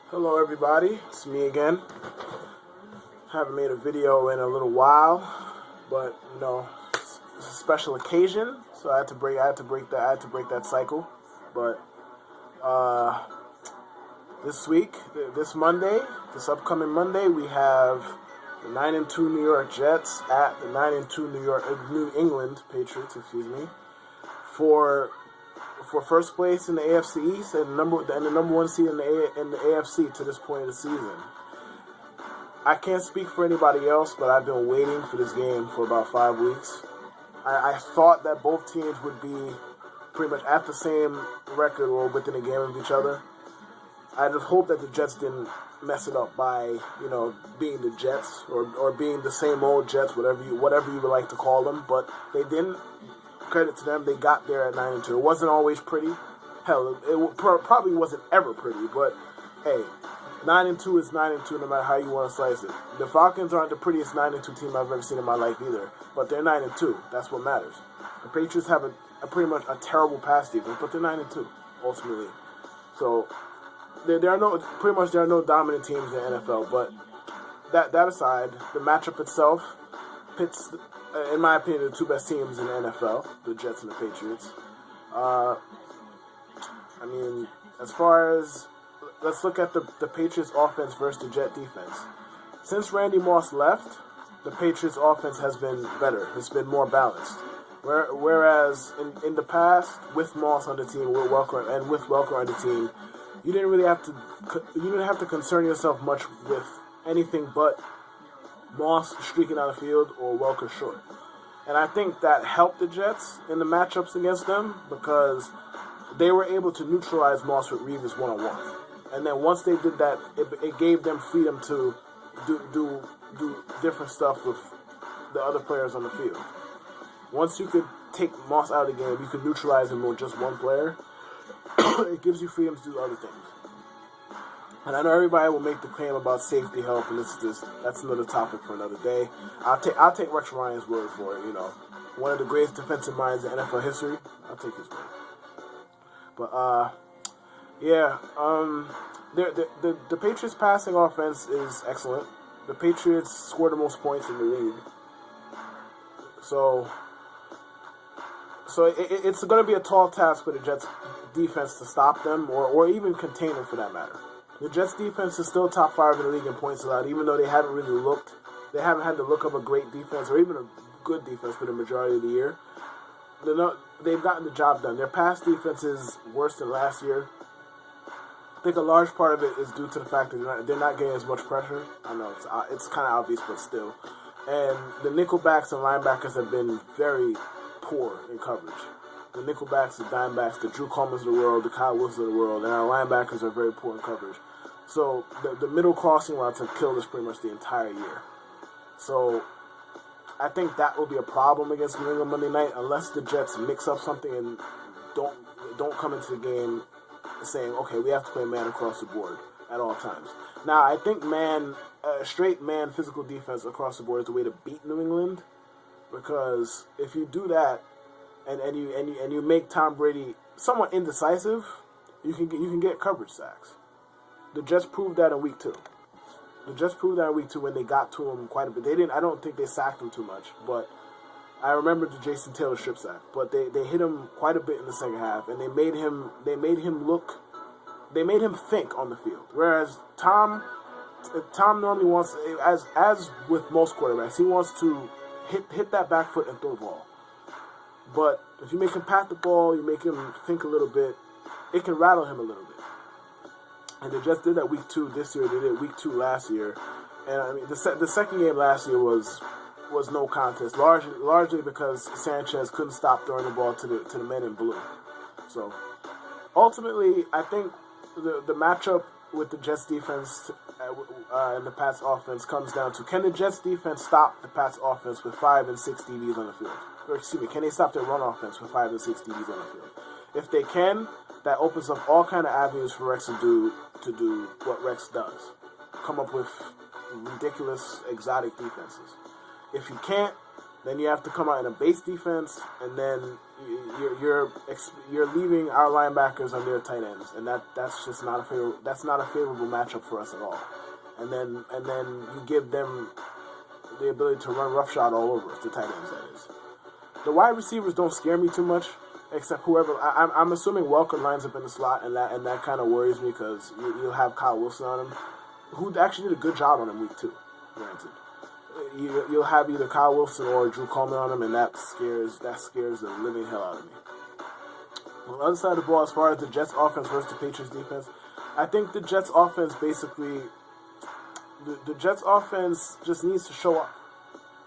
Hello everybody, it's me again. Haven't made a video in a little while, but it's a special occasion, so I had to break that cycle. But this upcoming Monday, we have the 9-2 New York Jets at the 9-2 New England Patriots, for first place in the AFC East and the number one seed in the AFC to this point of the season. I can't speak for anybody else, but I've been waiting for this game for about 5 weeks. I thought that both teams would be pretty much at the same record or within a game of each other. I just hope that the Jets didn't mess it up by being the Jets or being the same old Jets, whatever you would like to call them, but they didn't. Credit to them, they got there at 9-2. It wasn't always pretty. Hell, it probably wasn't ever pretty, but hey, 9-2 is 9-2 no matter how you want to slice it. The Falcons aren't the prettiest 9-2 team I've ever seen in my life either, but they're 9-2. That's what matters. The Patriots have pretty much a terrible pass defense, but they're 9-2 ultimately. So there are no dominant teams in the NFL. But that aside, the matchup itself pits, in my opinion, the two best teams in the NFL, the Jets and the Patriots. As far as, let's look at the Patriots offense versus the Jet defense. Since Randy Moss left, the Patriots offense has been better. It's been more balanced. Whereas in the past, with Moss on the team, with Welker on the team, you didn't have to concern yourself much with anything but Moss streaking out the field or Welker short. And I think that helped the Jets in the matchups against them because they were able to neutralize Moss with Reeves one-on-one. And then once they did that, it gave them freedom to do different stuff with the other players on the field. Once you could take Moss out of the game, you could neutralize him with just one player. It gives you freedom to do other things. And I know everybody will make the claim about safety help, and that's another topic for another day. I'll take Rex Ryan's word for it. One of the greatest defensive minds in NFL history. I'll take his word. But the Patriots' passing offense is excellent. The Patriots score the most points in the league. So it's going to be a tall task for the Jets defense to stop them or even contain them for that matter. The Jets defense is still top 5 in the league in points allowed, even though they haven't had the look of a great defense or even a good defense for the majority of the year. They've gotten the job done. Their pass defense is worse than last year. I think a large part of it is due to the fact that they're not getting as much pressure. I know it's kind of obvious, but still. And the nickelbacks and linebackers have been very poor in coverage. The nickelbacks, the dimebacks, the Drew Coleman's of the world, the Kyle Wilsons of the world, and our linebackers are very poor in coverage. So the middle crossing routes have killed us pretty much the entire year. So I think that will be a problem against New England Monday night unless the Jets mix up something and don't come into the game saying, okay, we have to play man across the board at all times. Now, I think straight man physical defense across the board is the way to beat New England, because if you do that and you make Tom Brady somewhat indecisive, you can get coverage sacks. The Jets proved that in week 2. When they got to him quite a bit. I don't think they sacked him too much, but I remember the Jason Taylor strip sack. But they hit him quite a bit in the second half, and they made him think on the field. Whereas Tom normally wants, as with most quarterbacks, he wants to hit that back foot and throw the ball. But if you make him pat the ball, you make him think a little bit, it can rattle him a little bit. And they just did that week 2 this year. They did week 2 last year. And the second game last year was no contest, largely because Sanchez couldn't stop throwing the ball to the men in blue. So ultimately, I think the matchup with the Jets defense and the Pats offense comes down to, can the Jets defense stop the Pats offense with 5 and 6 DBs on the field? Or excuse me, can they stop their run offense with 5 and 6 DBs on the field? If they can, that opens up all kind of avenues for Rex to do what Rex does. Come up with ridiculous, exotic defenses. If you can't, then you have to come out in a base defense and then you're leaving our linebackers on their tight ends, and that's just not a favorable matchup for us at all. And then you give them the ability to run roughshod all over us, the tight ends, that is. The wide receivers don't scare me too much, except whoever. I'm assuming Welker lines up in the slot, and that kind of worries me because you'll have Kyle Wilson on him, who actually did a good job on him week 2, granted. You'll have either Kyle Wilson or Drew Coleman on him, and that scares the living hell out of me. On the other side of the ball, as far as the Jets offense versus the Patriots defense, I think the Jets offense basically, the Jets offense just needs to show up.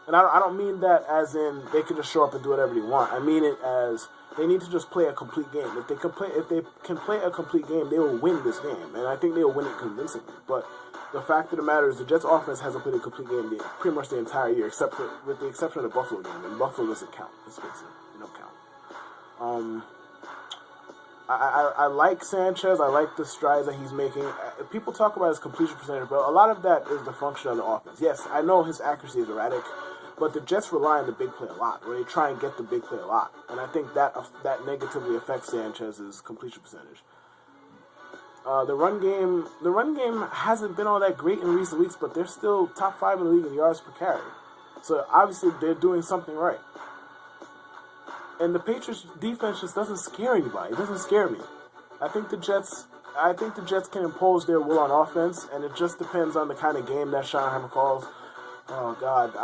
And I don't mean that as in they can just show up and do whatever they want. I mean it as they need to just play a complete game. If they can play a complete game, they will win this game, and I think they will win it convincingly. But the fact of the matter is, the Jets offense hasn't played a complete game pretty much the entire year, with the exception of the Buffalo game. And Buffalo doesn't count. Let's face it, it don't count. I like Sanchez. I like the strides that he's making. People talk about his completion percentage, but a lot of that is the function of the offense. Yes, I know his accuracy is erratic, but the Jets rely on the big play a lot, where they try and get the big play a lot. And I think that negatively affects Sanchez's completion percentage. The run game hasn't been all that great in recent weeks, but they're still top 5 in the league in yards per carry. So obviously they're doing something right. And the Patriots defense just doesn't scare anybody. It doesn't scare me. I think the Jets can impose their will on offense, and it just depends on the kind of game that Schottenheimer calls. Oh God,